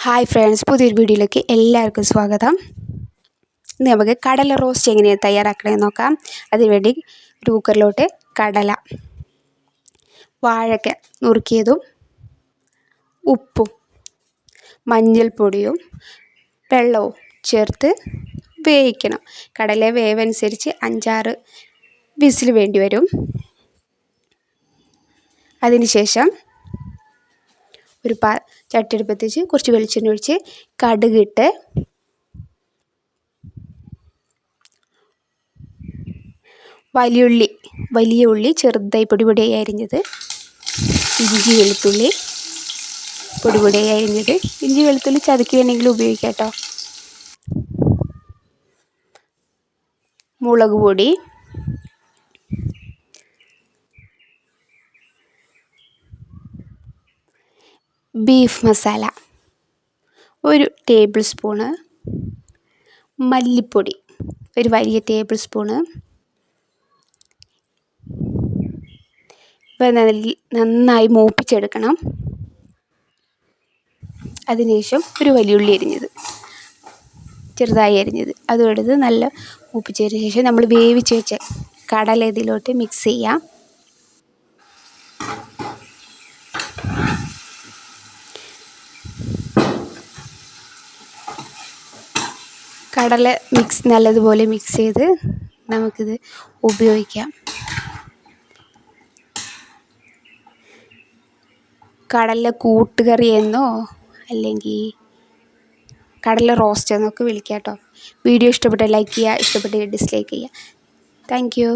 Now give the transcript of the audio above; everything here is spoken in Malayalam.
ഹായ് ഫ്രണ്ട്സ്, പുതിയൊരു വീഡിയോയിലേക്ക് എല്ലാവർക്കും സ്വാഗതം. ഇന്ന് നമുക്ക് കടല റോസ്റ്റ് എങ്ങനെയാണ് തയ്യാറാക്കണമെന്ന് നോക്കാം. അതിനുവേണ്ടി ഒരു കുക്കറിലോട്ട് കടല, വാഴയ്ക്ക നുറുക്കിയതും, ഉപ്പും മഞ്ഞൾപ്പൊടിയും വെള്ളവും ചേർത്ത് വേവിക്കണം. കടല വേവനുസരിച്ച് 5-6 വിസിൽ വേണ്ടി വരും. അതിനുശേഷം ഒരു ചട്ടി അടുപ്പത്ത് വെച്ച് കുറച്ച് വെളിച്ചെണ്ണ ഒഴിച്ച് കടുകിട്ട് വലിയ ഉള്ളി ചെറുതായി പൊടിയായി അരിഞ്ഞത്, ഇഞ്ചി വെളുത്തുള്ളി പൊടിയായി അരിഞ്ഞത്, ഇഞ്ചി വെളുത്തുള്ളി ചതക്കി വേണമെങ്കിലും ഉപയോഗിക്കാം കേട്ടോ. മുളക് പൊടി, ബീഫ് മസാല 1 ടേബിൾ സ്പൂണ്, മല്ലിപ്പൊടി 1 വലിയ ടേബിൾ സ്പൂണ്. ഇവ നന്നായി മൂപ്പിച്ചെടുക്കണം. അതിനുശേഷം ഒരു വലിയുള്ളി ചെറുതായി അരിഞ്ഞത് അതും എടുത്ത് നല്ല മൂപ്പിച്ചതിന് ശേഷം നമ്മൾ വേവിച്ച് വെച്ച കടല ഇതിലോട്ട് മിക്സ് ചെയ്യാം. കടല നല്ലതുപോലെ മിക്സ് ചെയ്ത് നമുക്കിത് ഉപയോഗിക്കാം. കടല കൂട്ടുകറിയെന്നോ അല്ലെങ്കിൽ കടല റോസ്റ്റ് എന്നൊക്കെ വിളിക്കാം കേട്ടോ. വീഡിയോ ഇഷ്ടപ്പെട്ടാൽ ലൈക്ക് ചെയ്യുക, ഇഷ്ടപ്പെട്ടാൽ ഡിസ്ലൈക്ക് ചെയ്യുക. Thank you.